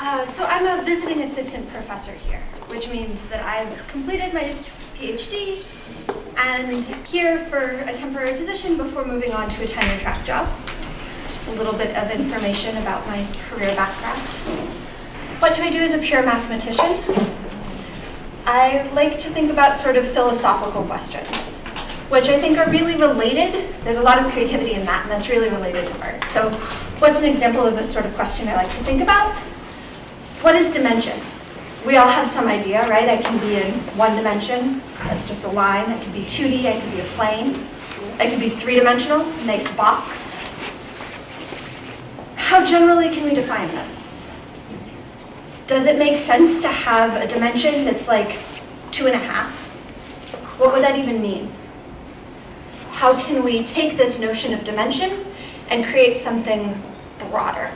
So I'm a visiting assistant professor here, which means that I've completed my PhD and here for a temporary position before moving on to a tenure track job. Just a little bit of information about my career background. What do I do as a pure mathematician? I like to think about sort of philosophical questions, which I think are really related. There's a lot of creativity in that, and that's really related to art. So what's an example of this sort of question I like to think about? What is dimension? We all have some idea, right? I can be in one dimension, that's just a line. I can be 2D, I can be a plane. I can be three-dimensional, nice box. How generally can we define this? Does it make sense to have a dimension that's like 2.5? What would that even mean? How can we take this notion of dimension and create something broader?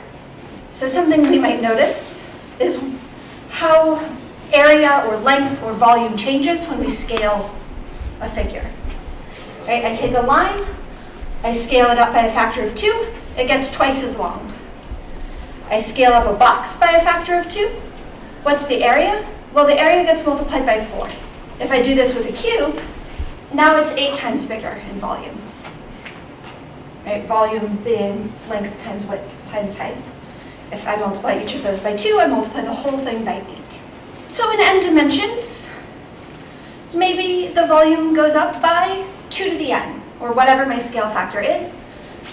So something we might notice is how area or length or volume changes when we scale a figure. Right? I take a line, I scale it up by a factor of 2, it gets twice as long. I scale up a box by a factor of 2. What's the area? Well, the area gets multiplied by 4. If I do this with a cube, now it's 8 times bigger in volume. Right? Volume being length times width times height. If I multiply each of those by 2, I multiply the whole thing by 8. So in n dimensions, maybe the volume goes up by 2 to the n, or whatever my scale factor is,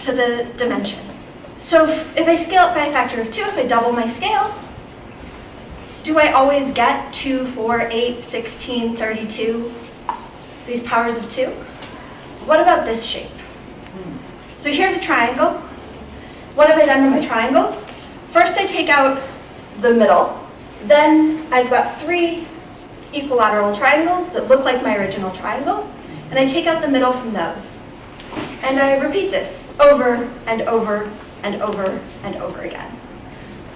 to the dimension. So if I scale it by a factor of 2, if I double my scale, do I always get 2, 4, 8, 16, 32, these powers of 2? What about this shape? So here's a triangle. What have I done to my triangle? First I take out the middle, then I've got 3 equilateral triangles that look like my original triangle, and I take out the middle from those. And I repeat this over and over and over and over again.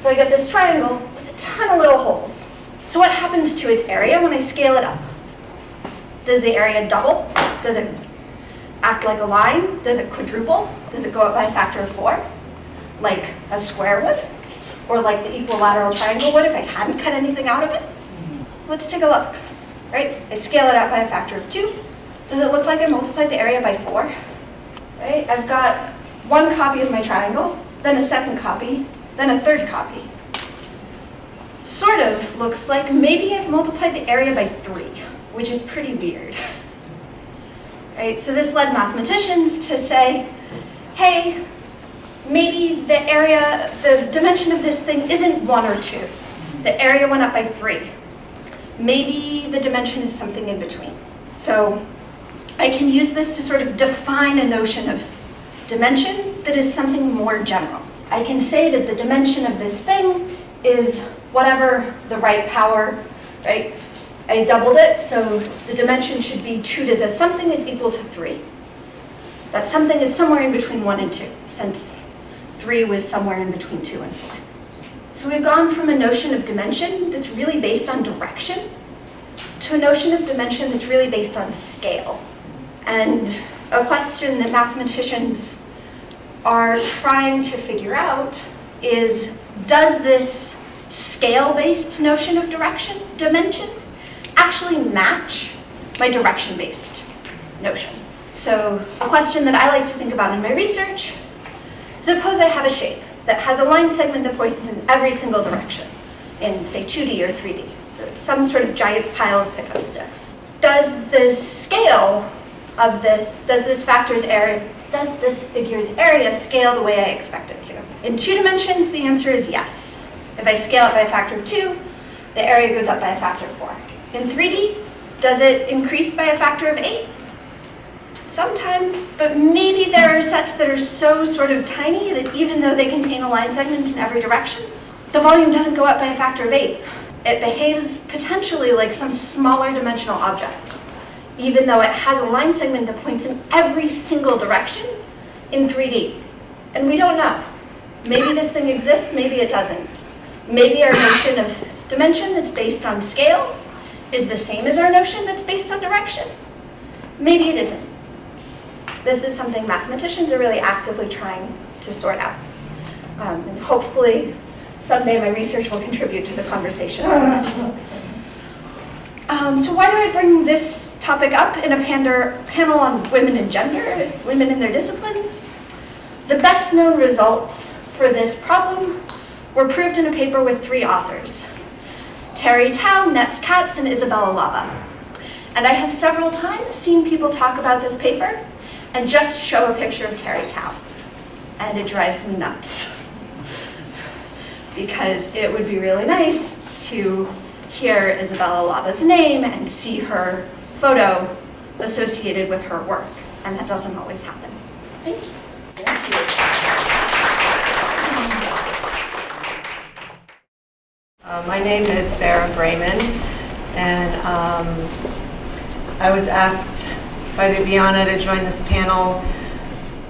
So I get this triangle with a ton of little holes. So what happens to its area when I scale it up? Does the area double? Does it act like a line? Does it quadruple? Does it go up by a factor of 4? Like a square would? Or like the equilateral triangle would if I hadn't cut anything out of it? Let's take a look. Right? I scale it out by a factor of 2. Does it look like I multiplied the area by 4? Right? I've got one copy of my triangle, then a second copy, then a third copy. Sort of looks like maybe I've multiplied the area by 3, which is pretty weird. Right? So this led mathematicians to say, hey, maybe the area, the dimension of this thing isn't 1 or 2. The area went up by 3. Maybe the dimension is something in between. So I can use this to sort of define a notion of dimension that is something more general. I can say that the dimension of this thing is whatever the right power, right? I doubled it, so the dimension should be 2 to the something is equal to 3. That something is somewhere in between 1 and 2, since 3 was somewhere in between 2 and 4. So we've gone from a notion of dimension that's really based on direction to a notion of dimension that's really based on scale. And a question that mathematicians are trying to figure out is, does this scale-based notion of dimension, actually match my direction-based notion? So a question that I like to think about in my research, suppose I have a shape that has a line segment that points in every single direction in, say, 2D or 3D. So it's some sort of giant pile of pickup sticks. Does the scale of this, does this figure's area scale the way I expect it to? In 2 dimensions, the answer is yes. If I scale it by a factor of 2, the area goes up by a factor of 4. In 3D, does it increase by a factor of 8? Sometimes, but maybe there are sets that are so sort of tiny that even though they contain a line segment in every direction, the volume doesn't go up by a factor of 8. It behaves potentially like some smaller dimensional object, even though it has a line segment that points in every single direction in 3D. And we don't know. Maybe this thing exists, maybe it doesn't. Maybe our notion of dimension that's based on scale is the same as our notion that's based on direction. Maybe it isn't. This is something mathematicians are really actively trying to sort out. And hopefully Someday my research will contribute to the conversation on this. So why do I bring this topic up in a panel on women and gender, women in their disciplines? The best known results for this problem were proved in a paper with 3 authors, Terry Tao, Nets Katz, and Isabella Lava. And I have several times seen people talk about this paper and just show a picture of Terry Tao. And it drives me nuts. Because it would be really nice to hear Isabella Lava's name and see her photo associated with her work. And that doesn't always happen. Thank you. Thank you. My name is Sarah Braman, and I was asked by Viviana to join this panel.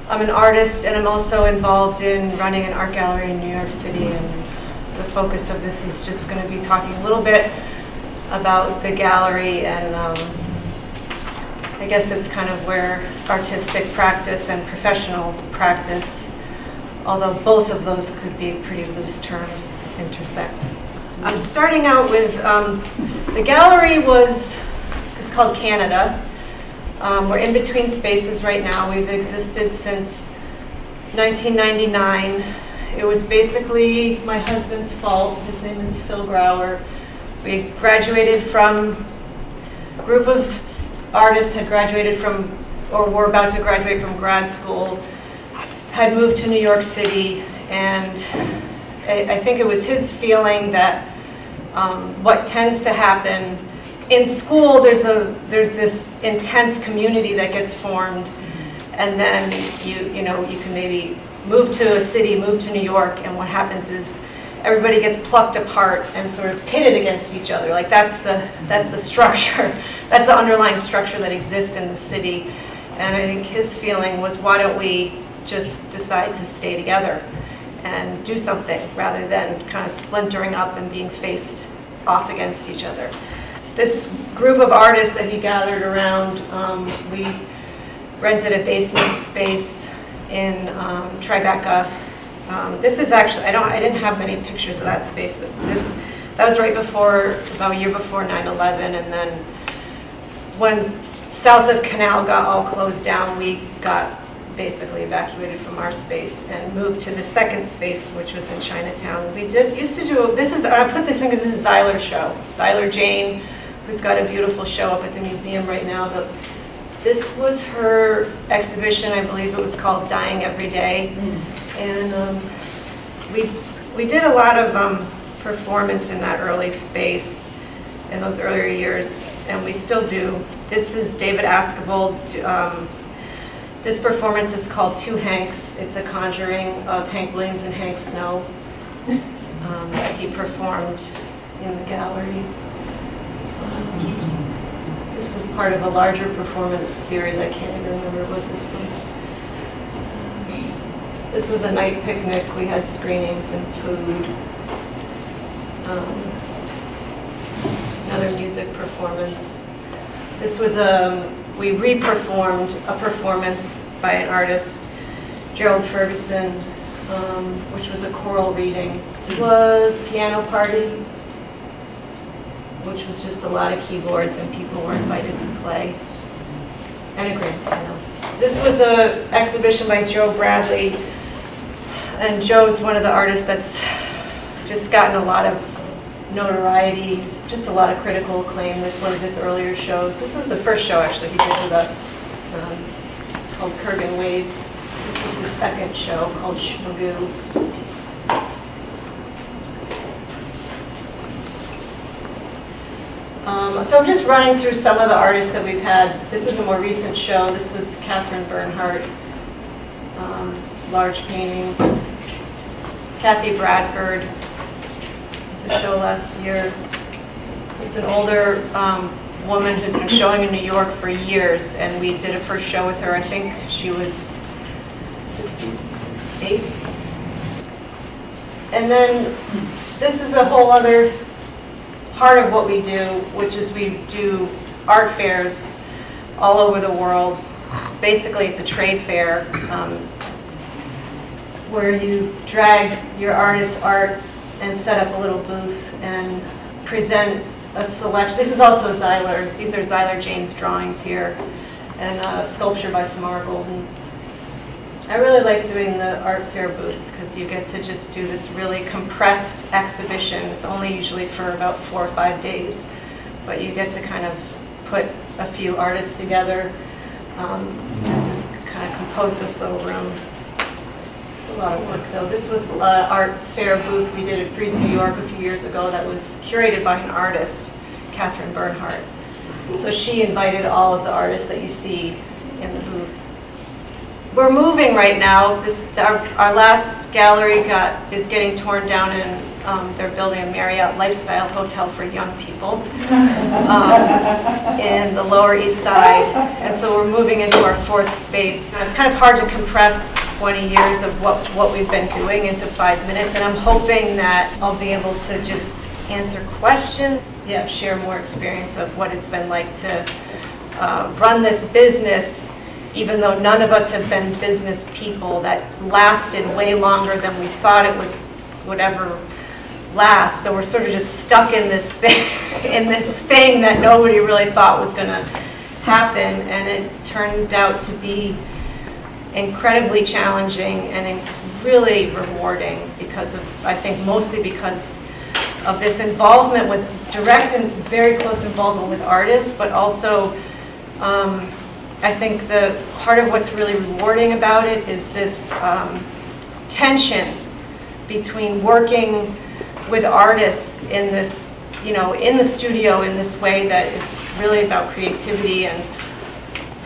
I'm an artist, and I'm also involved in running an art gallery in New York City, and the focus of this is just going to be talking a little bit about the gallery, and I guess it's kind of where artistic practice and professional practice, although both of those could be pretty loose terms, intersect. I'm starting out with, the gallery it's called Canada. We're in between spaces right now. We've existed since 1999. It was basically my husband's fault. His name is Phil Grauer. We graduated from, a group of artists had graduated from, or were about to graduate from grad school, had moved to New York City, and I think it was his feeling that what tends to happen in school, there's this intense community that gets formed, and then you can maybe move to a city, move to New York, and what happens is everybody gets plucked apart and sort of pitted against each other. Like that's the structure, that's the underlying structure that exists in the city. And I think his feeling was, why don't we just decide to stay together and do something rather than kind of splintering up and being faced off against each other. This group of artists that he gathered around, we rented a basement space in Tribeca. This is actually, I didn't have many pictures of that space, but that was right before, about a year before 9/11, and then when south of Canal got all closed down, we got basically evacuated from our space and moved to the second space, which was in Chinatown. We used to do, I put this in because this is Zyler's show. Zyler Jane, who's got a beautiful show up at the museum right now. This was her exhibition, I believe it was called Dying Every Day. And we did a lot of performance in that early space in those earlier years, and we still do. This is David Askevold. This performance is called Two Hanks. It's a conjuring of Hank Williams and Hank Snow that he performed in the gallery. This was part of a larger performance series. I can't even remember what this was. This was a night picnic. We had screenings and food. Another music performance. This was we re-performed a performance by an artist, Gerald Ferguson, which was a choral reading. This was Piano Party, which was just a lot of keyboards and people were invited to play. And a grand piano. This was an exhibition by Joe Bradley, and Joe's one of the artists that's just gotten a lot of notoriety, just a lot of critical acclaim. That's one of his earlier shows. This was the first show actually he did with us, called Kurgan Waves. This was his second show called Shmagoo. So I'm just running through some of the artists that we've had. This is a more recent show. This was Bernhardt, large paintings. Kathy Bradford. A show last year. It's an older woman who's been showing in New York for years, and we did a first show with her. I think she was 68. And then this is a whole other part of what we do, which is we do art fairs all over the world. Basically, it's a trade fair where you drag your artist's art and set up a little booth and present a selection. This is also Xyler. These are Xyler James drawings here, and a sculpture by Samara Golden. I really like doing the art fair booths because you get to just do this really compressed exhibition. It's only usually for about 4 or 5 days, but you get to kind of put a few artists together and just kind of compose this little room. It's a lot of work though. This was an art fair booth we did at Frieze, New York a few years ago that was curated by an artist, Bernhardt. So she invited all of the artists that you see in the booth. We're moving right now. Our last gallery is getting torn down, and they're building a Marriott lifestyle hotel for young people in the Lower East Side. And so we're moving into our 4th space. It's kind of hard to compress 20 years of what we've been doing into 5 minutes, and I'm hoping that I'll be able to just answer questions, share more experience of what it's been like to run this business, even though none of us have been business people, that lasted way longer than we thought it would ever last. So we're sort of just stuck in this thing that nobody really thought was going to happen, and it turned out to be incredibly challenging and really rewarding I think mostly because of this involvement with direct and very close involvement with artists, but also I think the part of what's really rewarding about it is this tension between working with artists in this, in the studio in this way that is really about creativity and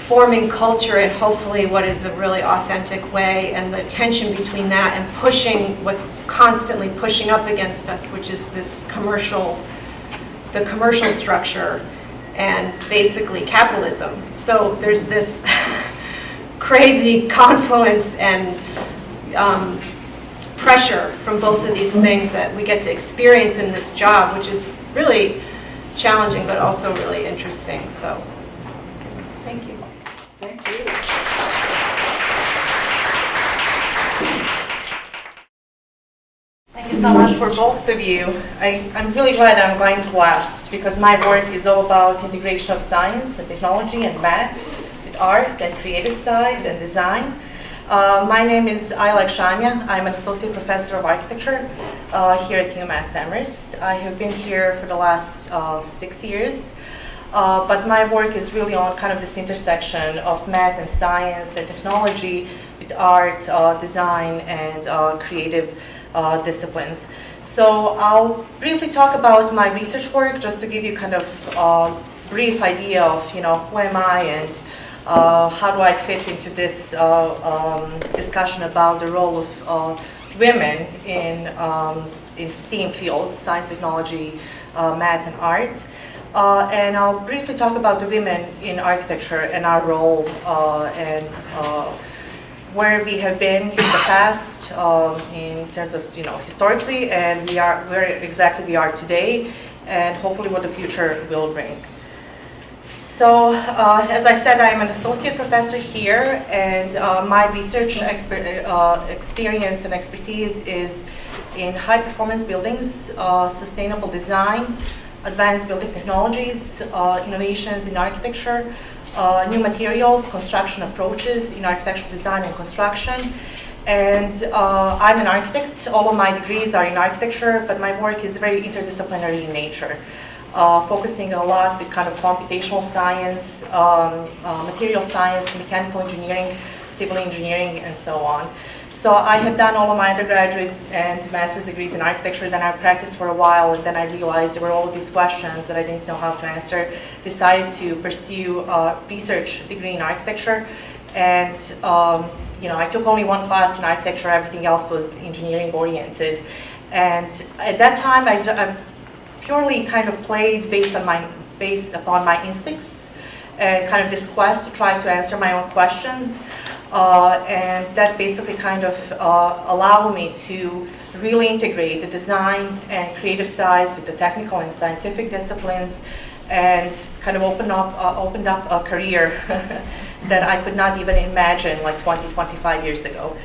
forming culture in hopefully what is a really authentic way, and the tension between that and pushing what's constantly pushing up against us, which is the commercial structure and basically capitalism. So there's this crazy confluence and pressure from both of these things that we get to experience in this job, which is really challenging but also really interesting. So thank you. Thank you. Thank you so much for both of you. I'm really glad I'm going to last because my work is all about integration of science and technology and math with art and creative side and design. My name is Aksamija. I'm an associate professor of architecture here at UMass Amherst. I have been here for the last 6 years. But my work is really on kind of this intersection of math and science and technology with art, design, and creative disciplines. So I'll briefly talk about my research work just to give you kind of a brief idea of, who am I and how do I fit into this discussion about the role of women in STEAM fields, science, technology, math, and art. And I'll briefly talk about the women in architecture and our role and where we have been in the past in terms of historically, and where exactly we are today, and hopefully what the future will bring. So as I said, I'm an associate professor here, and my research experience and expertise is in high performance buildings, sustainable design, advanced building technologies, innovations in architecture, new materials, construction approaches in architectural design and construction. And I'm an architect. All of my degrees are in architecture, but my work is very interdisciplinary in nature, focusing a lot with kind of computational science, material science, mechanical engineering, civil engineering, and so on. So I have done all of my undergraduate and master's degrees in architecture, then I practiced for a while, and then I realized there were all of these questions that I didn't know how to answer. Decided to pursue a research degree in architecture, and I took only one class in architecture, everything else was engineering oriented. And at that time, I purely kind of played based upon my instincts and kind of this quest to try to answer my own questions. And that basically kind of allowed me to really integrate the design and creative sides with the technical and scientific disciplines, and kind of opened up a career that I could not even imagine like 20, 25 years ago.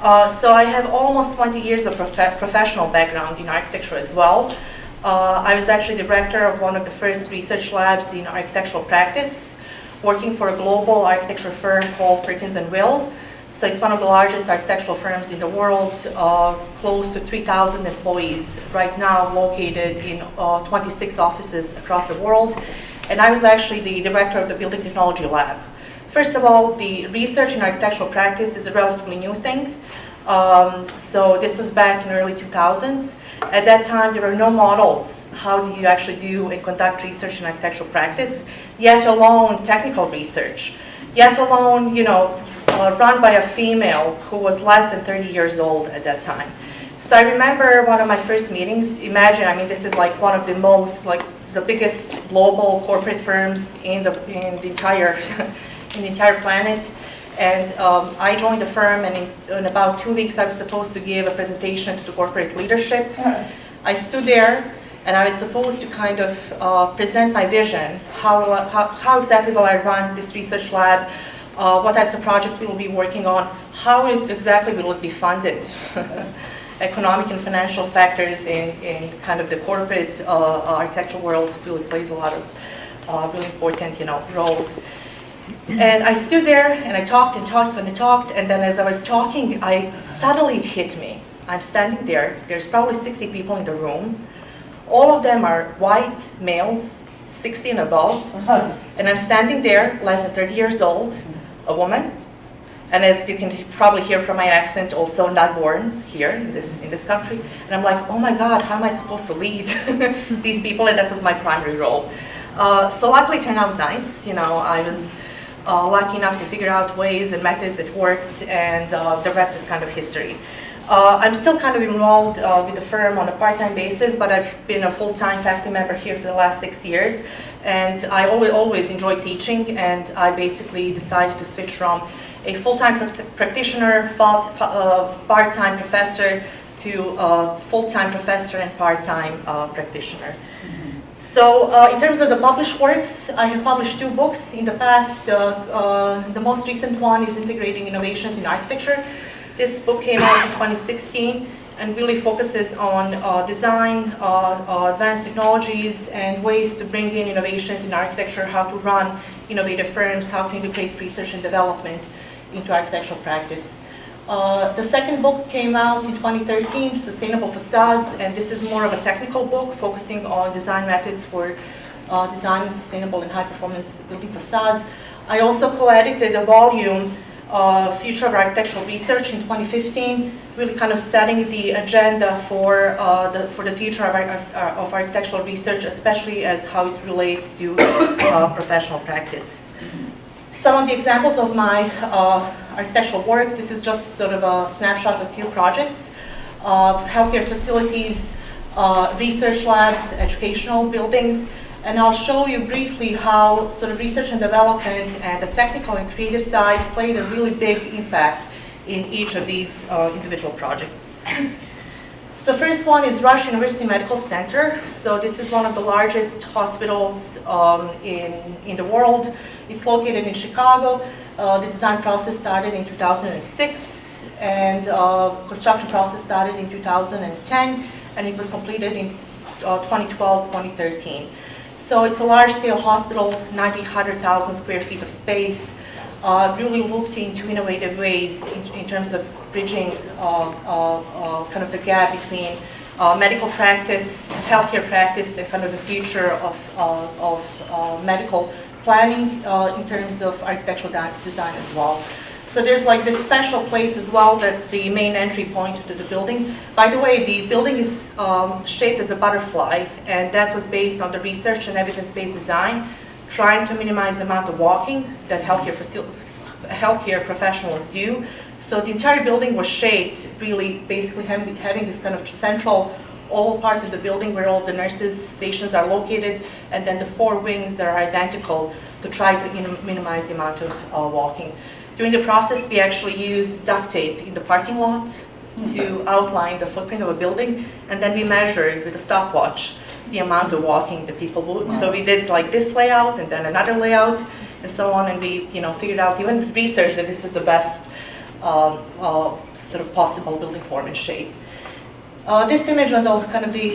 So I have almost 20 years of professional background in architecture as well. I was actually director of one of the first research labs in architectural practice, working for a global architecture firm called Perkins & Will. So it's one of the largest architectural firms in the world, close to 3,000 employees right now, located in 26 offices across the world. And I was actually the director of the building technology lab. First of all, the research in architectural practice is a relatively new thing. So this was back in early 2000s. At that time, there were no models. How do you actually do and conduct research in architectural practice, yet alone technical research, yet alone, run by a female who was less than 30 years old at that time. So I remember one of my first meetings. Imagine, this is like one of the most, the biggest global corporate firms in the entire planet. And I joined the firm, and in about 2 weeks, I was supposed to give a presentation to the corporate leadership. I stood there, and I was supposed to kind of present my vision, how exactly will I run this research lab, what types of projects we will be working on, how exactly will it be funded. Economic and financial factors in kind of the corporate architectural world really plays a lot of really important roles. And I stood there and I talked and talked and I talked, and then as I was talking, suddenly it hit me. I'm standing there, there's probably 60 people in the room. All of them are white males, 60 and above, and I'm standing there, less than 30 years old, a woman, and as you can probably hear from my accent, also not born here in this country. And I'm like, oh my God, how am I supposed to lead these people? And that was my primary role. So luckily it turned out nice. I was lucky enough to figure out ways and methods that worked, and the rest is kind of history. I'm still kind of involved with the firm on a part-time basis, but I've been a full-time faculty member here for the last 6 years, and I always enjoyed teaching, and I basically decided to switch from a full-time practitioner, part-time professor, to full-time professor and part-time practitioner. So in terms of the published works, I have published 2 books in the past. The most recent one is Integrating Innovations in Architecture. This book came out in 2016 and really focuses on design, advanced technologies, and ways to bring in innovations in architecture, how to run innovative firms, how to integrate research and development into architectural practice. The second book came out in 2013, Sustainable Facades, and this is more of a technical book focusing on design methods for designing sustainable and high-performance building facades. I also co-edited a volume, Future of Architectural Research, in 2015, really kind of setting the agenda for the future of architectural research, especially as how it relates to professional practice. Some of the examples of my architectural work, this is just sort of a snapshot of a few projects. Healthcare facilities, research labs, educational buildings, and I'll show you briefly how sort of research and development and the technical and creative side played a really big impact in each of these individual projects. So the first one is Rush University Medical Center. So this is one of the largest hospitals in the world. It's located in Chicago. The design process started in 2006, and construction process started in 2010, and it was completed in 2012, 2013. So it's a large-scale hospital, 100,000 square feet of space. Really looked into innovative ways in terms of bridging kind of the gap between medical practice, healthcare practice, and kind of the future of medical planning in terms of architectural design as well. So there's like this special place as well that's the main entry point to the building. By the way, the building is shaped as a butterfly, and that was based on the research and evidence-based design, trying to minimize the amount of walking that healthcare professionals do. So the entire building was shaped really basically having this kind of central oval part of the building where all the nurses' stations are located, and then the 4 wings that are identical to try to minimize the amount of walking. During the process, we actually used duct tape in the parking lot to outline the footprint of a building, and then we measured with a stopwatch the amount of walking the people would. So we did like this layout and then another layout and so on, and we figured out, even research, that this is the best sort of possible building form and shape. This image on the kind of the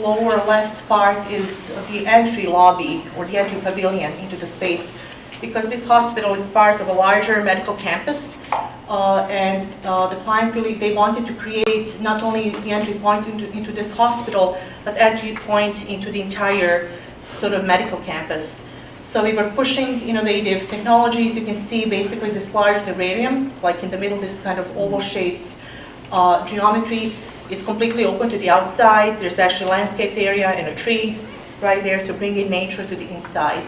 lower left part is the entry lobby or the entry pavilion into the space, because this hospital is part of a larger medical campus, and the client really, they wanted to create not only the entry point into this hospital, but entry point into the entire sort of medical campus. So we were pushing innovative technologies. You can see basically this large terrarium, like in the middle, this kind of oval-shaped geometry. It's completely open to the outside. There's actually a landscaped area and a tree right there to bring in nature to the inside.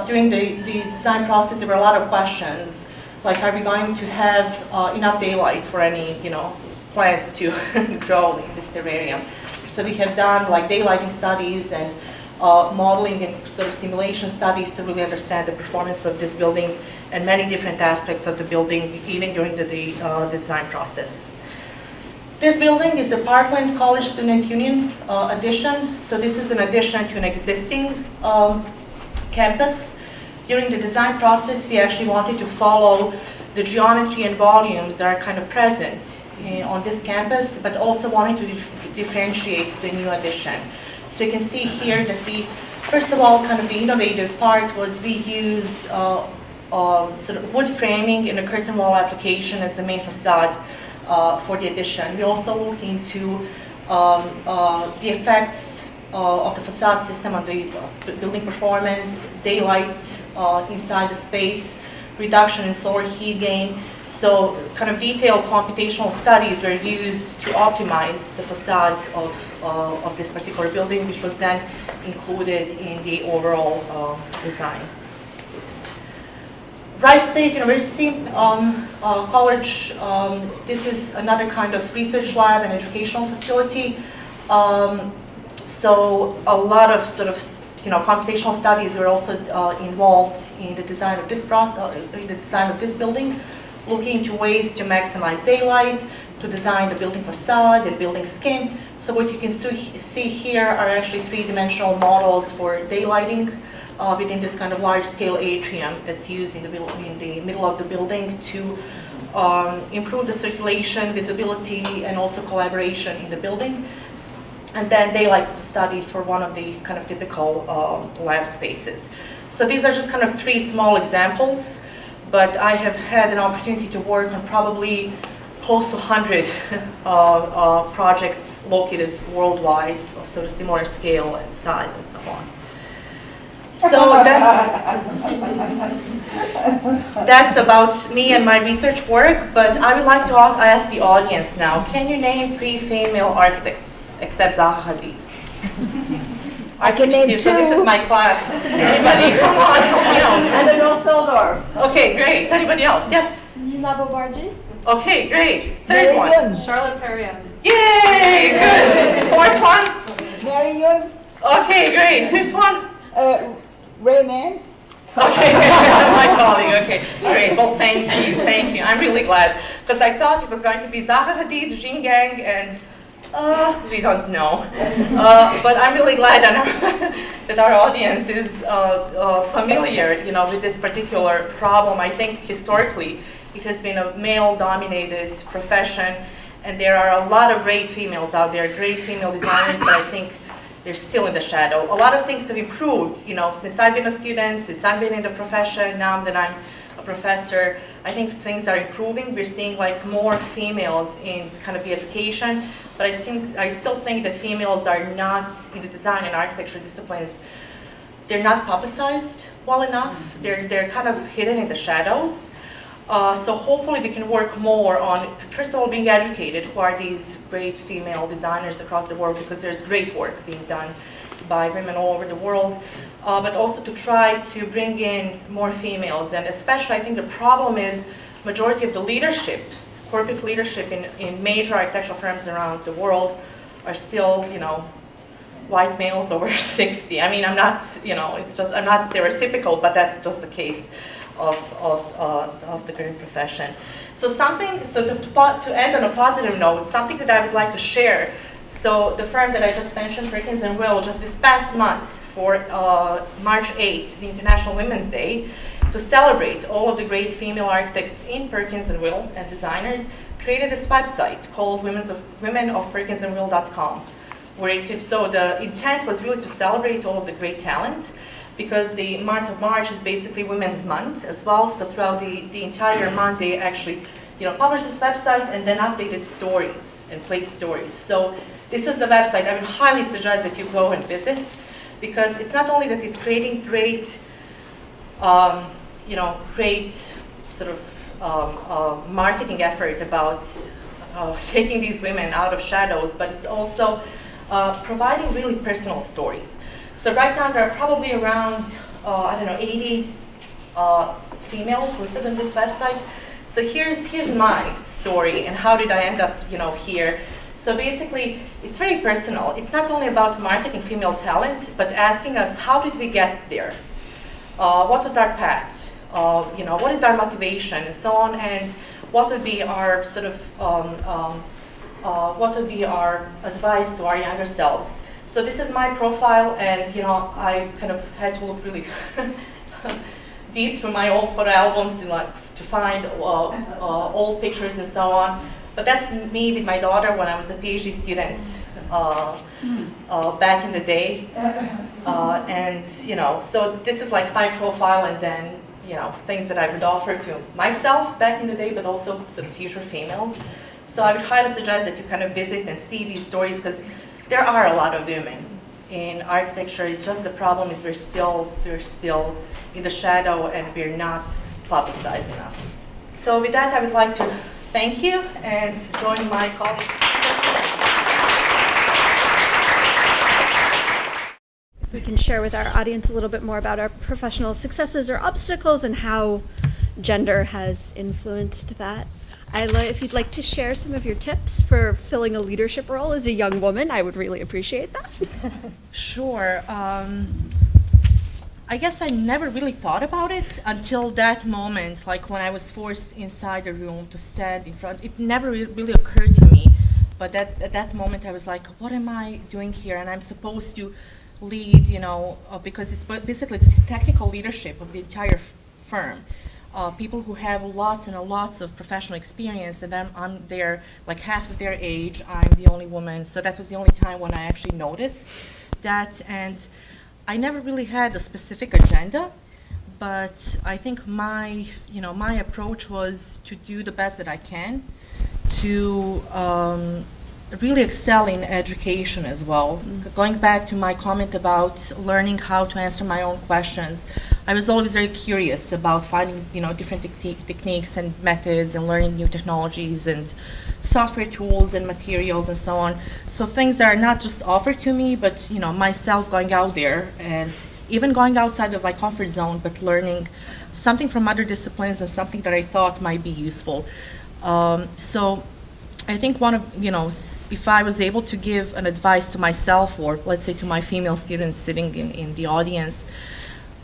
During the design process, there were a lot of questions, like are we going to have enough daylight for any plants to grow in this terrarium? So we have done like daylighting studies and modeling and sort of simulation studies to really understand the performance of this building and many different aspects of the building, even during the design process. This building is the Parkland College Student Union addition. So this is an addition to an existing campus. During the design process, we actually wanted to follow the geometry and volumes that are kind of present on this campus, but also wanted to differentiate the new addition. So you can see here that we, first of all, kind of the innovative part was we used sort of wood framing in a curtain wall application as the main facade for the addition. We also looked into the effects of the facade system on the building performance, daylight inside the space, reduction in solar heat gain. So kind of detailed computational studies were used to optimize the facade of this particular building, which was then included in the overall design. Wright State University College, this is another kind of research lab and educational facility. So a lot of sort of computational studies were also involved in the design of this building, looking into ways to maximize daylight, to design the building facade and building scheme. So what you can see here are actually three-dimensional models for daylighting within this kind of large-scale atrium that's used in the middle of the building to improve the circulation, visibility, and also collaboration in the building. And then daylight studies for one of the kind of typical lab spaces. So these are just kind of three small examples, but I have had an opportunity to work on probably close to 100 projects located worldwide of sort of similar scale and size and so on. So that's about me and my research work, but I would like to ask the audience now, can you name 3 female architects except Zaha Hadid? I can name 2. So this is my class. Anybody? Come on, help me out. Eleanor Feldorf. Okay, great. Anybody else? Yes? Nina Bobarji. Okay, great. Third one. Charlotte Perriand. Yay, good. Fourth one. Mary Yun. Okay, great. Fifth one. Raymond. Okay, my colleague. Okay, great. Well, thank you, thank you. I'm really glad because I thought it was going to be Zaha Hadid, Jean Gang, and we don't know. But I'm really glad that our audience is familiar, with this particular problem. I think historically it has been a male-dominated profession, and there are a lot of great females out there, great female designers, but I think they're still in the shadow. A lot of things have improved, since I've been a student, since I've been in the profession, now that I'm a professor, I think things are improving. We're seeing like more females in kind of the education, but I still think that females are not in the design and architecture disciplines. They're not publicized well enough. They're kind of hidden in the shadows. So hopefully we can work more on, first of all, being educated. Who are these great female designers across the world? Because there's great work being done by women all over the world. But also to try to bring in more females. And especially, I think the problem is majority of the leadership, corporate leadership in major architectural firms around the world are still, white males over 60. I mean, I'm not, I'm not stereotypical, but that's just the case of the current profession. So to end on a positive note, something that I would like to share. So the firm that I just mentioned, Perkins & Will, just this past month for March 8th, the International Women's Day, to celebrate all of the great female architects in Perkins & Will and designers, created this website called womenofperkinsandreal.com, where you could, so the intent was really to celebrate all of the great talent, because the month of March is basically Women's Month as well, so throughout the entire month they actually published this website and then updated stories and placed stories. So this is the website. I would highly suggest that you go and visit, because it's not only that it's creating great, great sort of marketing effort about taking these women out of shadows, but it's also providing really personal stories. So right now there are probably around, 80 females listed on this website. So here's my story and how did I end up, here. So basically, it's very personal. It's not only about marketing female talent, but asking us, how did we get there? What was our path? What is our motivation, and so on, and what would be our sort of, what would be our advice to our younger selves? So this is my profile, and I kind of had to look really deep through my old photo albums to find old pictures and so on. But that's me with my daughter when I was a PhD student back in the day. And so this is like my profile, and then things that I would offer to myself back in the day, but also sort of future females. So I would highly suggest that you kind of visit and see these stories, because there are a lot of women in architecture. It's just the problem is we're still in the shadow and we're not publicized enough. So with that, I would like to thank you and join my colleagues. If we can share with our audience a little bit more about our professional successes or obstacles and how gender has influenced that. Ajla, if you'd like to share some of your tips for filling a leadership role as a young woman, I would really appreciate that. Sure. I guess I never really thought about it until that moment, like when I was forced inside the room to stand in front. It never really occurred to me, but at that moment I was like, what am I doing here? And I'm supposed to lead, because it's basically the technical leadership of the entire firm. People who have lots and lots of professional experience, and I'm there like half of their age. I'm the only woman, so that was the only time when I actually noticed that. And I never really had a specific agenda, but I think my approach was to do the best that I can, to really excel in education as well. Going back to my comment about learning how to answer my own questions, I was always very curious about finding different techniques and methods and learning new technologies and software tools and materials and so on. So things that are not just offered to me, but myself going out there and even going outside of my comfort zone, but learning something from other disciplines and something that I thought might be useful. So I think if I was able to give an advice to myself, or let's say to my female students sitting in the audience,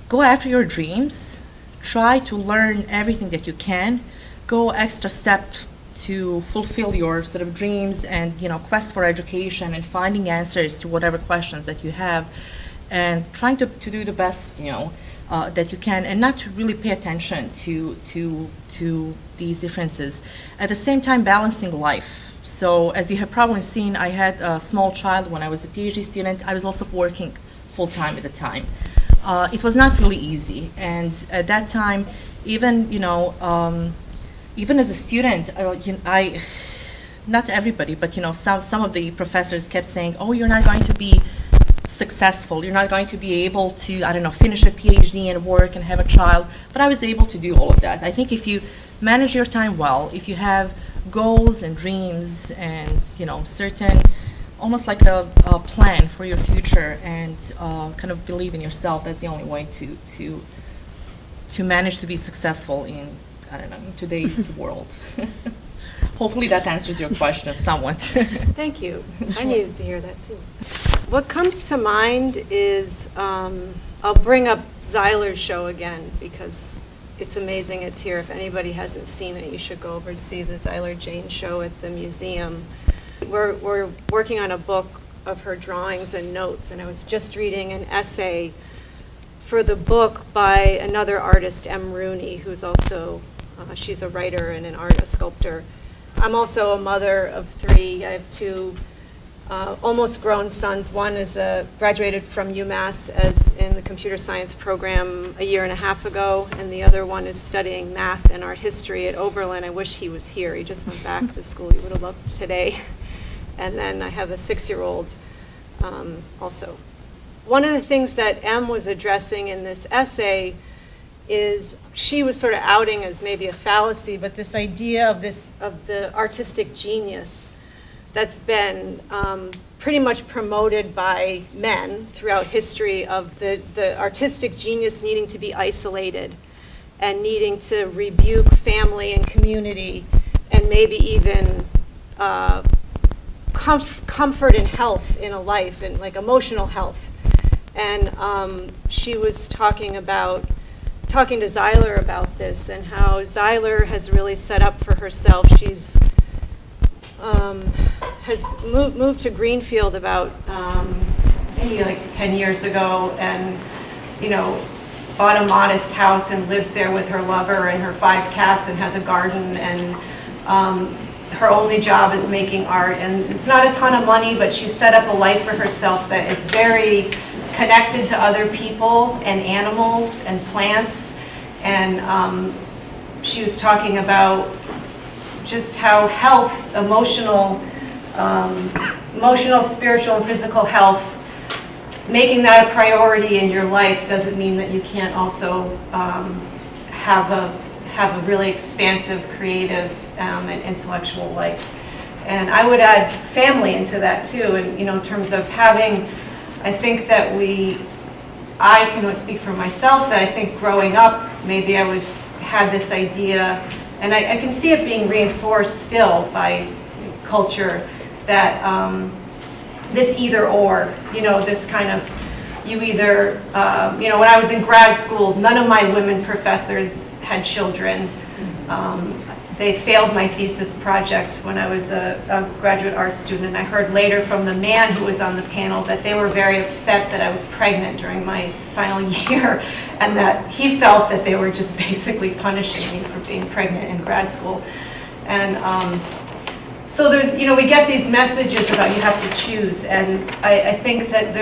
go after your dreams, try to learn everything that you can, go extra step to fulfill your sort of dreams and quest for education and finding answers to whatever questions that you have, and trying to do the best that you can, and not to really pay attention to these differences. At the same time, balancing life. So as you have probably seen, I had a small child when I was a PhD student. I was also working full-time at the time. It was not really easy, and at that time, even even as a student, not everybody, but some of the professors kept saying, "Oh, you're not going to be successful. You're not going to be able to, finish a PhD and work and have a child." But I was able to do all of that. I think if you manage your time well, if you have goals and dreams and certain, almost like a plan for your future, and kind of believe in yourself, that's the only way to manage to be successful in today's world. Hopefully that answers your question somewhat. Thank you. I needed to hear that too. What comes to mind is, I'll bring up Zeiler's show again because it's amazing it's here. If anybody hasn't seen it, you should go over and see the Zeiler Jane show at the museum. We're working on a book of her drawings and notes, and I was just reading an essay for the book by another artist, M. Rooney, who's also, she's a writer and a sculptor. I'm also a mother of 3. I have 2 almost grown sons. One is graduated from UMass as in the computer science program a year and a half ago, and the other one is studying math and art history at Oberlin. I wish he was here. He just went back to school. He would have loved today. And then I have a 6-year-old also. One of the things that Em was addressing in this essay is she was sort of outing as maybe a fallacy, but this idea of the artistic genius that's been pretty much promoted by men throughout history, of the artistic genius needing to be isolated and needing to rebuke family and community and maybe even comfort and health in a life, and like emotional health. And she was talking to Xyler about this, and how Xyler has really set up for herself. She's has moved to Greenfield about maybe like 10 years ago, and bought a modest house and lives there with her lover and her 5 cats and has a garden, and her only job is making art. And it's not a ton of money, but she's set up a life for herself that is very connected to other people and animals and plants. And she was talking about just how health, emotional, spiritual, and physical health, making that a priority in your life doesn't mean that you can't also have a really expansive, creative, and intellectual life. And I would add family into that too. And in terms of having, I think that I can speak for myself, that I think growing up, maybe I had this idea, and I can see it being reinforced still by culture, that this either or, this kind of, you either, when I was in grad school, none of my women professors had children. They failed my thesis project when I was a graduate art student, and I heard later from the man who was on the panel that they were very upset that I was pregnant during my final year, and that he felt that they were just basically punishing me for being pregnant in grad school. And so there's, we get these messages about you have to choose, and I think that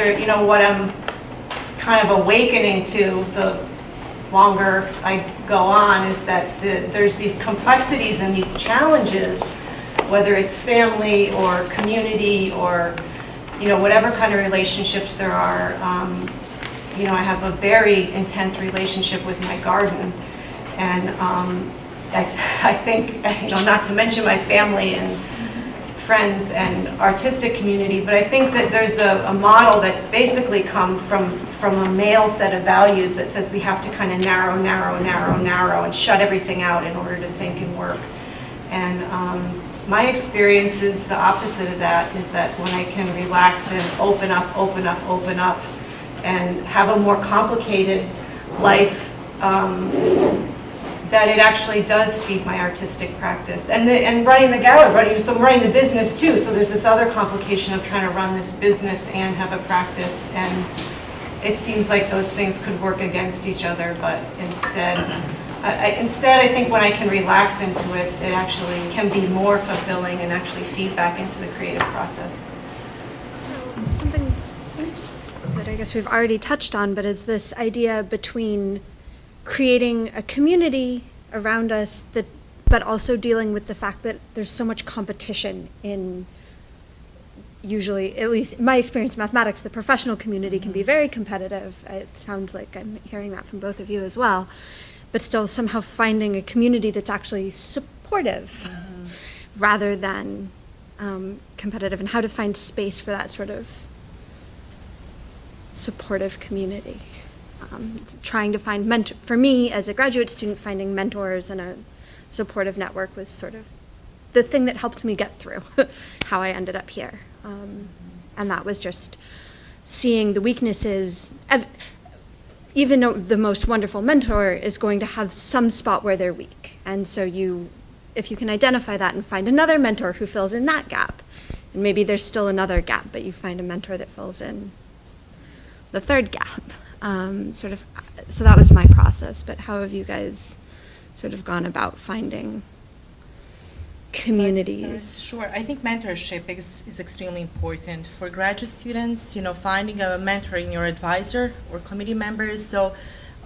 what I'm kind of awakening to the longer I go on is that there's these complexities and these challenges, whether it's family or community or whatever kind of relationships there are. I have a very intense relationship with my garden, and I think, not to mention my family and friends and artistic community, but I think that there's a model that's basically come from a male set of values that says we have to kind of narrow and shut everything out in order to think and work. And my experience is the opposite of that, is that when I can relax and open up, and have a more complicated life, that it actually does feed my artistic practice. And running the gallery, so I'm running the business too, so there's this other complication of trying to run this business and have a practice, and it seems like those things could work against each other, but instead I think when I can relax into it, it actually can be more fulfilling and actually feed back into the creative process. So something that I guess we've already touched on, but is this idea between creating a community around us, but also dealing with the fact that there's so much competition in, usually, at least in my experience, mathematics. The professional community can be very competitive. It sounds like I'm hearing that from both of you as well, but still somehow finding a community that's actually supportive rather than competitive, and how to find space for that sort of supportive community. Trying to find for me as a graduate student, finding mentors and a supportive network was sort of the thing that helped me get through how I ended up here. And that was just seeing the weaknesses. Even though the most wonderful mentor is going to have some spot where they're weak. And so if you can identify that and find another mentor who fills in that gap, and maybe there's still another gap, but you find a mentor that fills in the third gap. So that was my process, but how have you guys sort of gone about finding communities? Sure. I think mentorship is extremely important for graduate students. Finding a mentor in your advisor or committee members. So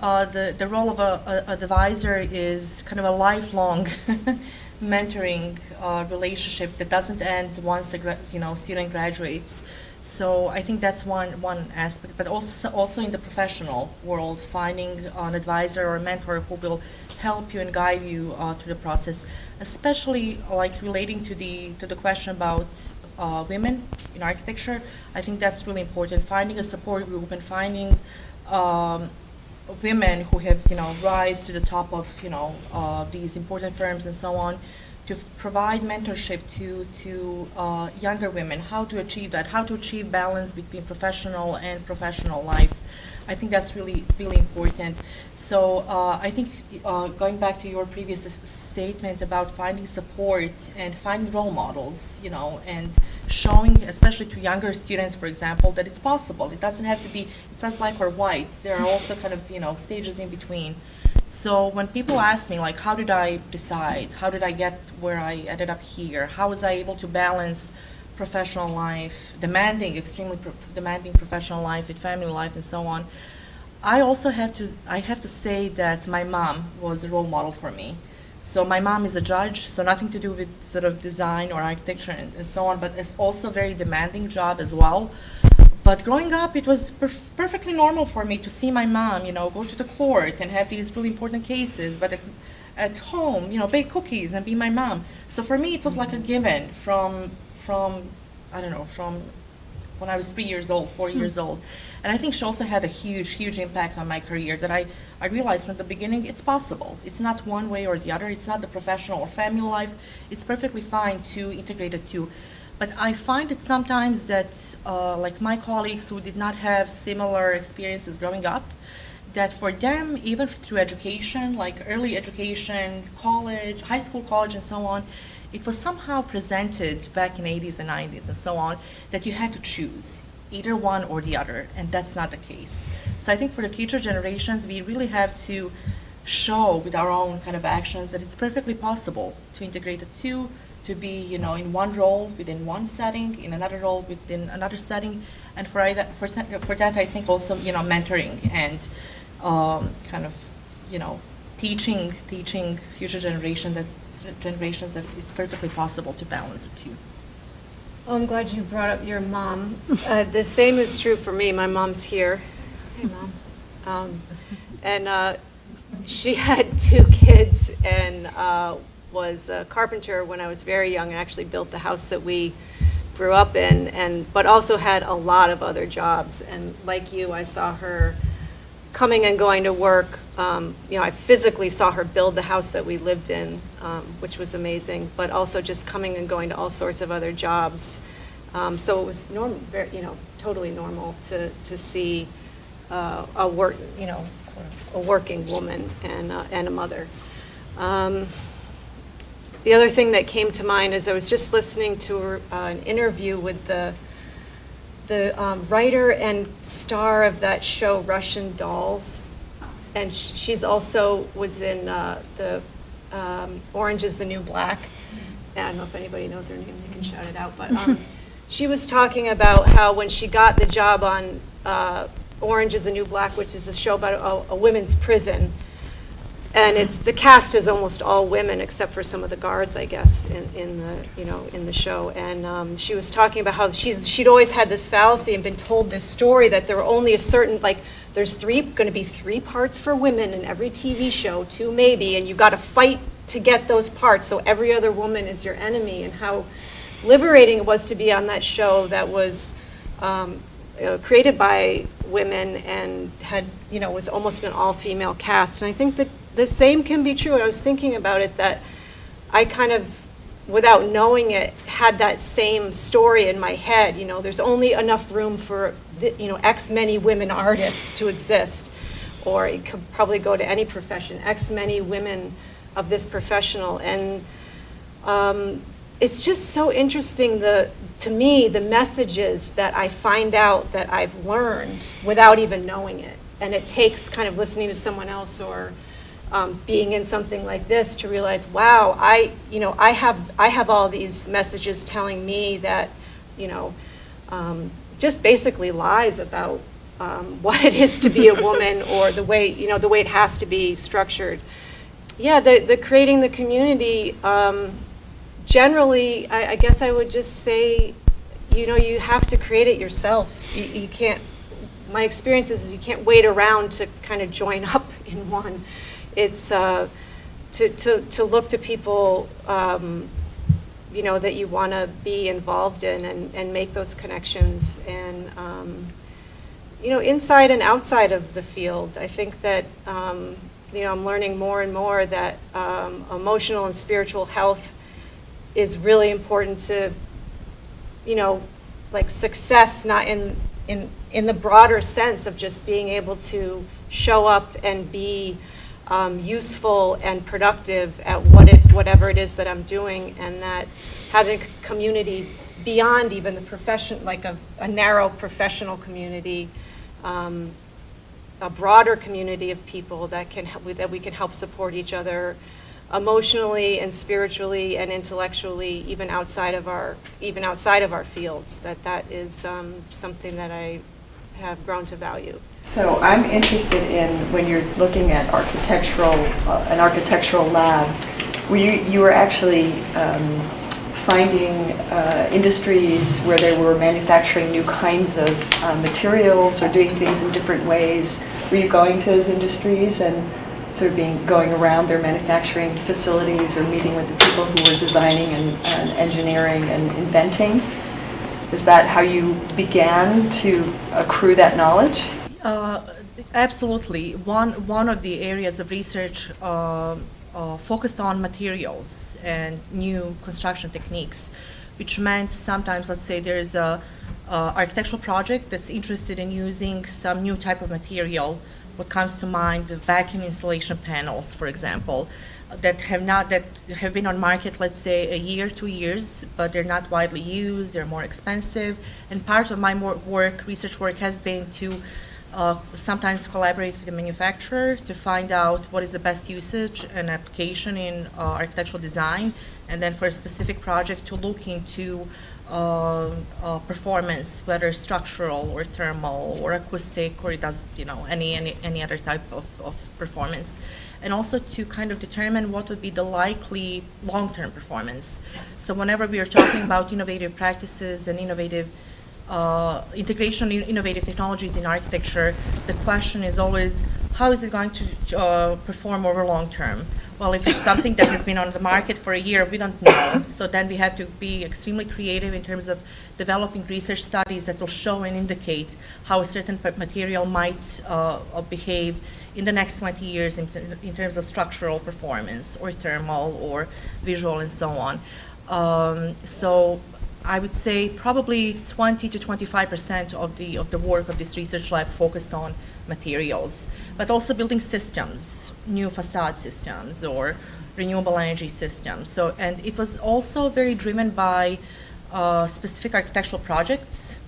the role of an advisor is kind of a lifelong mentoring relationship that doesn't end once student graduates. So I think that's one aspect, but also in the professional world, finding an advisor or a mentor who will help you and guide you through the process, especially like relating to the question about women in architecture. I think that's really important. Finding a support group and finding women who have rise to the top of these important firms and so on, to provide mentorship to younger women, how to achieve that, how to achieve balance between professional and professional life. I think that's really, really important. So I think going back to your previous statement about finding support and finding role models, and showing, especially to younger students, for example, that it's possible. It doesn't have to be, it's not black or white. There are also kind of, stages in between. So when people ask me, like, how did I decide? How did I get where I ended up here? How was I able to balance professional life, extremely demanding professional life with family life and so on? I have to say that my mom was a role model for me. So my mom is a judge, so nothing to do with sort of design or architecture and so on, but it's also a very demanding job as well. But growing up, it was perfectly normal for me to see my mom, go to the court and have these really important cases, but at home, bake cookies and be my mom. So for me, it was like a given from when I was 3 years old, 4 years old. And I think she also had a huge, huge impact on my career that I realized from the beginning it's possible. It's not one way or the other. It's not the professional or family life. It's perfectly fine to integrate the two. But I find it sometimes that, like my colleagues who did not have similar experiences growing up, that for them, even through education, like early education, college, high school, college, and so on, it was somehow presented back in the 80s and 90s and so on, that you had to choose either one or the other, and that's not the case. So I think for the future generations, we really have to show with our own kind of actions that it's perfectly possible to integrate the two, to be, in one role within one setting, in another role within another setting, and for that I think also, mentoring and kind of, teaching future generations that it's perfectly possible to balance the two. Well, I'm glad you brought up your mom. The same is true for me. My mom's here. Hey, Mom. And she had 2 kids and was a carpenter when I was very young, and actually built the house that we grew up in, but also had a lot of other jobs. And like you, I saw her coming and going to work. I physically saw her build the house that we lived in, which was amazing, but also just coming and going to all sorts of other jobs. So it was normal, totally normal to see a working woman and a mother. The other thing that came to mind is I was just listening to an interview with the writer and star of that show, Russian Dolls, and she's also was in the Orange is the New Black. I don't know if anybody knows her name, they can shout it out, but she was talking about how when she got the job on Orange is the New Black, which is a show about a women's prison, and the cast is almost all women except for some of the guards, I guess, in the show. And she was talking about how she'd always had this fallacy and been told this story that there were only a certain, like, there's going to be 3 parts for women in every TV show, 2 maybe, and you got to fight to get those parts. So every other woman is your enemy, and how liberating it was to be on that show that was created by women and had, was almost an all-female cast. And I think that the same can be true. I was thinking about it, that I kind of, without knowing it, had that same story in my head. There's only enough room for, X many women artists to exist, or it could probably go to any profession, X many women of this professional. And it's just so interesting, to me, the messages that I find out that I've learned without even knowing it. And it takes kind of listening to someone else or being in something like this to realize, wow, I have all these messages telling me that, just basically lies about what it is to be a woman or the way it has to be structured. Yeah, the creating the community, generally, I guess I would just say, you have to create it yourself. You can't, my experience is you can't wait around to kind of join up in one. It's to look to people, that you want to be involved in and make those connections. And, inside and outside of the field, I think that, I'm learning more and more that emotional and spiritual health is really important to, like success, not in the broader sense of just being able to show up and be useful and productive at whatever it is that I'm doing, and that having a community beyond even the profession, like a narrow professional community, a broader community of people that we can help support each other emotionally and spiritually and intellectually, even outside of our fields. That is something that I have grown to value. So I'm interested in, when you're looking at an architectural lab, you were actually finding industries where they were manufacturing new kinds of materials or doing things in different ways. Were you going to those industries and sort of going around their manufacturing facilities or meeting with the people who were designing and engineering and inventing? Is that how you began to accrue that knowledge? Absolutely. One of the areas of research focused on materials and new construction techniques, which meant sometimes, let's say, there's a architectural project that's interested in using some new type of material. What comes to mind, the vacuum insulation panels, for example, that have been on market, let's say, a year, 2 years, but they're not widely used, they're more expensive. And part of my research work has been to sometimes collaborate with the manufacturer to find out what is the best usage and application in architectural design, and then for a specific project to look into performance, whether structural or thermal or acoustic, or it does, any other type of performance. And also to kind of determine what would be the likely long-term performance. So whenever we are talking about innovative practices and innovative integration of innovative technologies in architecture, the question is always, how is it going to perform over long term? Well, if it's something that has been on the market for a year, we don't know. So then we have to be extremely creative in terms of developing research studies that will show and indicate how a certain material might behave in the next 20 years in terms of structural performance or thermal or visual and so on. So I would say probably 20 to 25% of the work of this research lab focused on materials, but also building systems, new facade systems or renewable energy systems. So, and it was also very driven by specific architectural projects.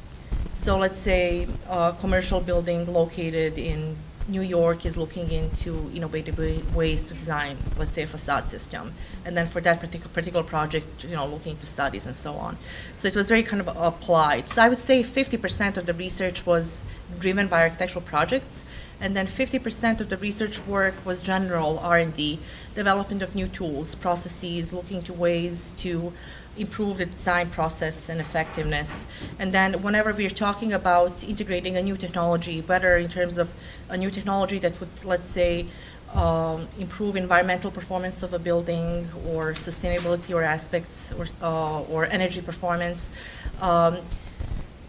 So let's say a commercial building located in New York is looking into innovative ways to design, let's say, a facade system, and then for that particular project, looking into studies and so on. So it was very kind of applied. So I would say 50% of the research was driven by architectural projects, and then 50% of the research work was general R&D, development of new tools, processes, looking into ways to improve the design process and effectiveness. And then whenever we're talking about integrating a new technology, whether in terms of a new technology that would, let's say, improve environmental performance of a building or sustainability or aspects or energy performance,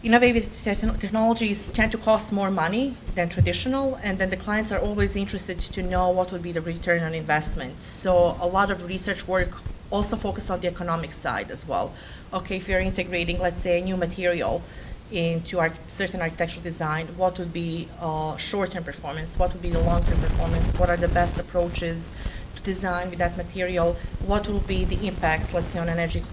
innovative technologies tend to cost more money than traditional, and then the clients are always interested to know what would be the return on investment. So a lot of research work also focused on the economic side as well. Okay, if you're integrating, let's say, a new material into certain architectural design, what would be short-term performance? What would be the long-term performance? What are the best approaches to design with that material? What will be the impact, let's say, on energy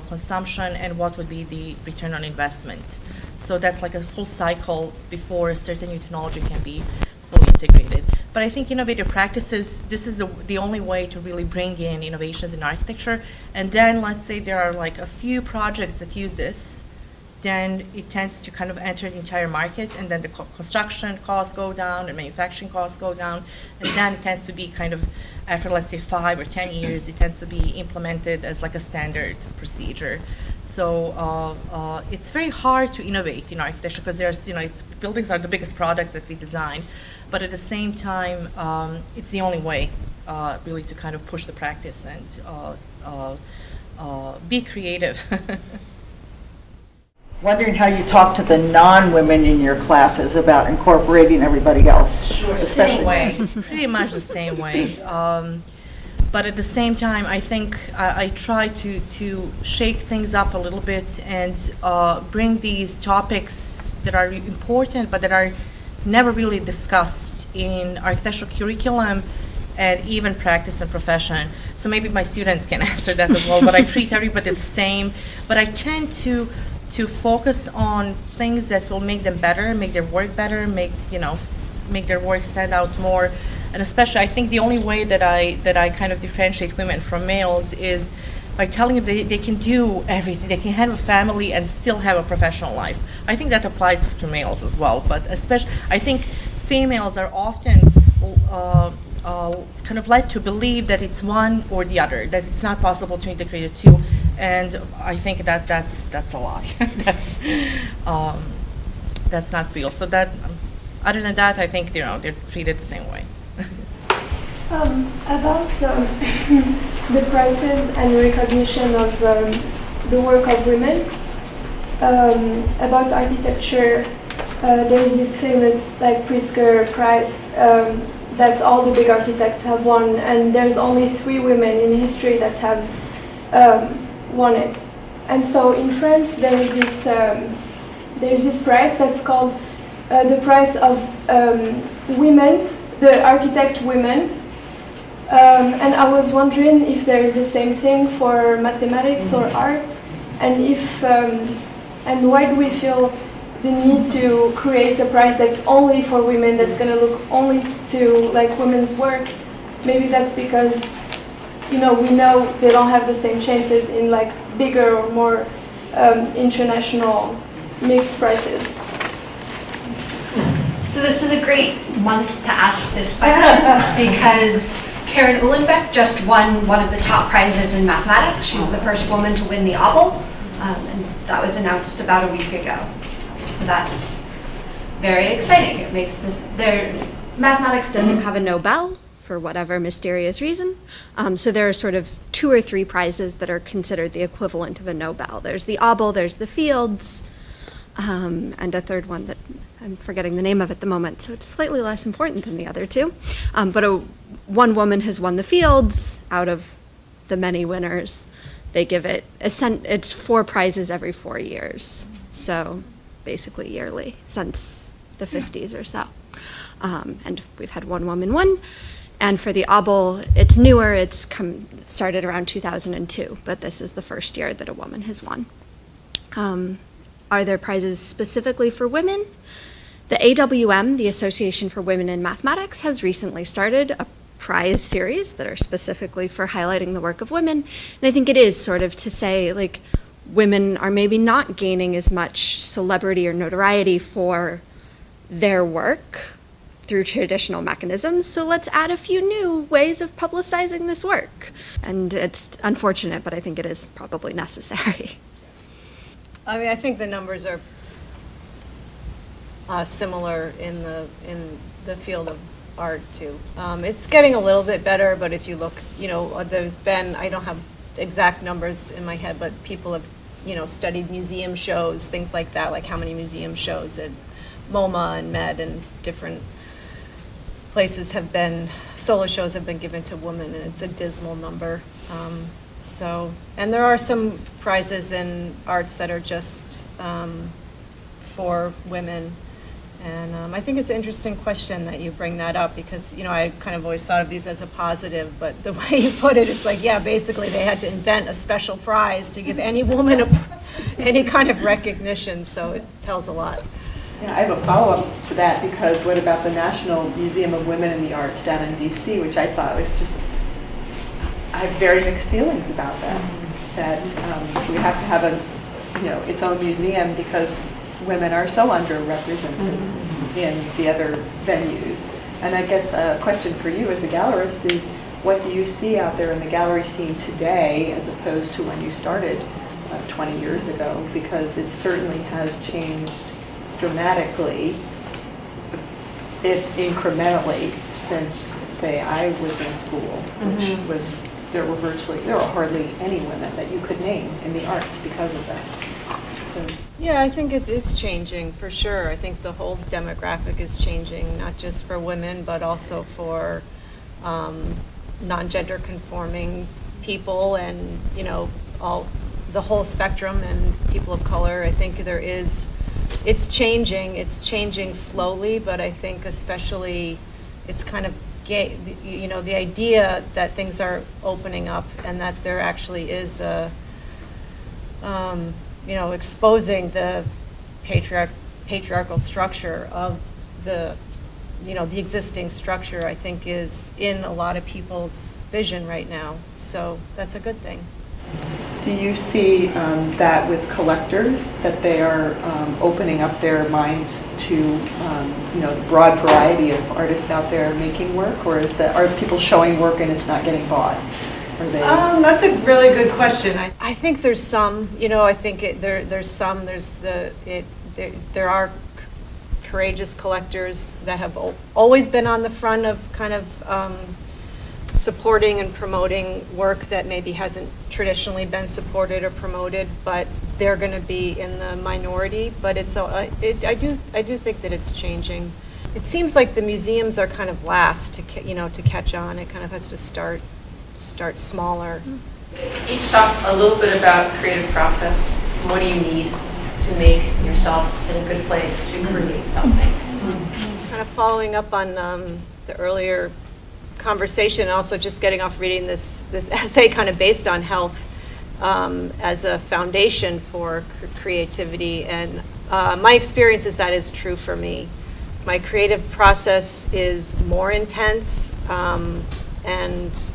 consumption, and what would be the return on investment? So that's like a full cycle before a certain new technology can be fully integrated. But I think innovative practices, this is the only way to really bring in innovations in architecture. And then let's say there are like a few projects that use this, then it tends to kind of enter the entire market, and then the construction costs go down and manufacturing costs go down, and then it tends to be kind of, after let's say 5 or 10 years, it tends to be implemented as like a standard procedure. So it's very hard to innovate in architecture because there's, buildings are the biggest products that we design, but at the same time, it's the only way really to kind of push the practice and be creative. Wondering how you talk to the non-women in your classes about incorporating everybody else. Sure, same way, pretty much the same way. But at the same time, I think I try to shake things up a little bit and bring these topics that are important but that are never really discussed in architectural curriculum and even practice and profession. So maybe my students can answer that as well, but I treat everybody the same. But I tend to focus on things that will make them better, make their work better, make their work stand out more. And especially, I think the only way that I kind of differentiate women from males is by telling them they can do everything. They can have a family and still have a professional life. I think that applies to males as well, but especially, I think females are often kind of led to believe that it's one or the other, that it's not possible to integrate the two. And I think that's a lie. That's not real. So that, other than that, I think they're treated the same way. About the prizes and recognition of the work of women, about architecture, there's this famous Pritzker Prize that all the big architects have won, and there's only 3 women in history that have won it. And so in France, there's this prize that's called the prize of women, the architect women. And I was wondering if there is the same thing for mathematics or arts, and and why do we feel the need to create a prize that's only for women, that's going to look only to women's work? Maybe that's because we know they don't have the same chances in bigger or more international mixed prizes. So this is a great month to ask this question because Karen Uhlenbeck just won one of the top prizes in mathematics. She's the first woman to win the Abel, and that was announced about a week ago. So that's very exciting. It makes mathematics doesn't have a Nobel for whatever mysterious reason. So there are sort of 2 or 3 prizes that are considered the equivalent of a Nobel. There's the Abel, there's the Fields, and a third one that I'm forgetting the name of at the moment, so it's slightly less important than the other 2. But one woman has won the Fields out of the many winners. They give it, it's 4 prizes every 4 years, so basically yearly since the 50s or so. And we've had one woman win. And for the Abel, it's newer, it started around 2002, but this is the first year that a woman has won. Are there prizes specifically for women? The AWM, the Association for Women in Mathematics, has recently started a prize series that are specifically for highlighting the work of women. And I think it is sort of to say, women are maybe not gaining as much celebrity or notoriety for their work through traditional mechanisms, so let's add a few new ways of publicizing this work. And it's unfortunate, but I think it is probably necessary. I mean, I think the numbers are similar in the field of art too. It's getting a little bit better, but if you look, there's been, I don't have exact numbers in my head, but people have, studied museum shows, things like that, like how many museum shows at MoMA and Med and different places solo shows have been given to women, and it's a dismal number. And there are some prizes in arts that are just for women. And I think it's an interesting question that you bring that up because, I kind of always thought of these as a positive, but the way you put it, it's basically they had to invent a special prize to give any woman any kind of recognition, so it tells a lot. Yeah, I have a follow-up to that, because what about the National Museum of Women in the Arts down in DC, which I thought was just, I have very mixed feelings about that. That we have to have its own museum because women are so underrepresented in the other venues. And I guess a question for you as a gallerist is, what do you see out there in the gallery scene today as opposed to when you started 20 years ago? Because it certainly has changed dramatically, if incrementally, since, say, I was in school, which was, there were hardly any women that you could name in the arts because of that. So. Yeah, I think it is changing for sure. I think the whole demographic is changing, not just for women, but also for non-gender conforming people, and all the whole spectrum, and people of color. I think it's changing slowly, but I think especially it's kind of the idea that things are opening up and that there actually is exposing the patriarchal structure of the existing structure, I think, is in a lot of people's vision right now. So that's a good thing. Do you see that with collectors, that they are opening up their minds to the broad variety of artists out there making work, or are people showing work and it's not getting bought? Are they? That's a really good question. I think there's some. I think there's some. There are courageous collectors that have always been on the front of kind of supporting and promoting work that maybe hasn't traditionally been supported or promoted, but they're going to be in the minority. But I do think that it's changing. It seems like the museums are kind of last to catch on. It kind of has to start smaller. Each talk a little bit about creative process. What do you need to make yourself in a good place to create something? Kind of following up on the earlier conversation, also just getting off reading this essay kind of based on health as a foundation for creativity, and my experience is that is true for me. My creative process is more intense, and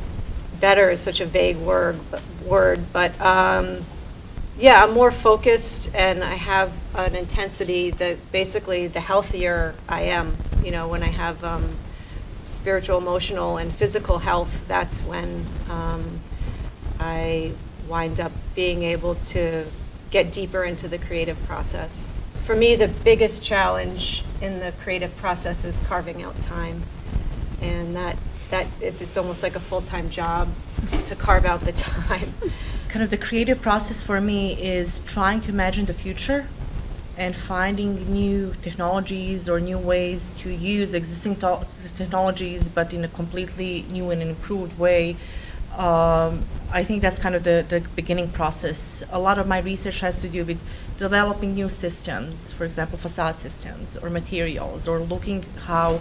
better is such a vague word, but yeah, I'm more focused, and I have an intensity that basically the healthier I am. When I have spiritual, emotional, and physical health, that's when I wind up being able to get deeper into the creative process. For me, the biggest challenge in the creative process is carving out time, and that it's almost like a full-time job to carve out the time. Kind of the creative process for me is trying to imagine the future and finding new technologies or new ways to use existing technologies, but in a completely new and improved way. I think that's kind of the beginning process. A lot of my research has to do with developing new systems, for example, facade systems or materials, or looking how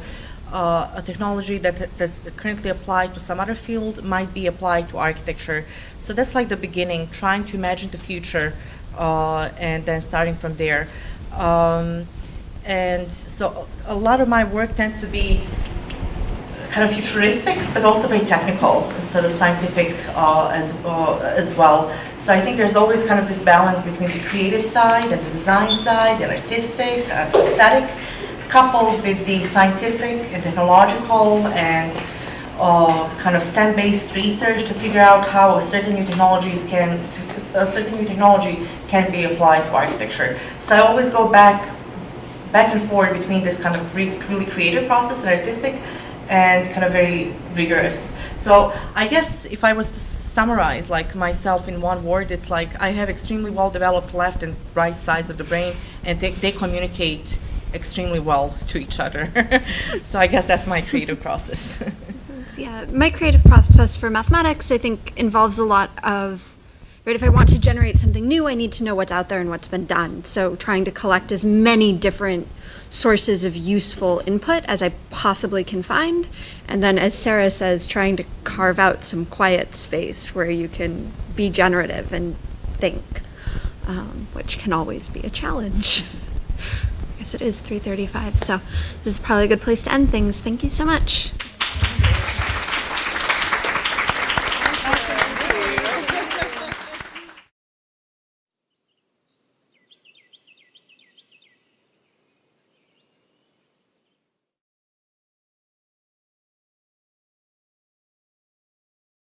a technology that's currently applied to some other field might be applied to architecture. So that's like the beginning, trying to imagine the future, and then starting from there. And so a lot of my work tends to be kind of futuristic, but also very technical instead of scientific as well. So I think there's always kind of this balance between the creative side and the design side, the artistic, aesthetic, coupled with the scientific and technological and kind of STEM-based research to figure out how a certain new technology can be applied to architecture. So I always go back and forth between this kind of really creative process and artistic, and kind of very rigorous. So I guess if I was to summarize like myself in one word, it's like I have extremely well developed left and right sides of the brain, and they communicate extremely well to each other. So I guess that's my creative process. Yeah, my creative process for mathematics, I think, involves a lot of, right, if I want to generate something new, I need to know what's out there and what's been done. So trying to collect as many different sources of useful input as I possibly can find. And then, as Sarah says, trying to carve out some quiet space where you can be generative and think, which can always be a challenge. guess it is 3:35, so this is probably a good place to end things. Thank you so much.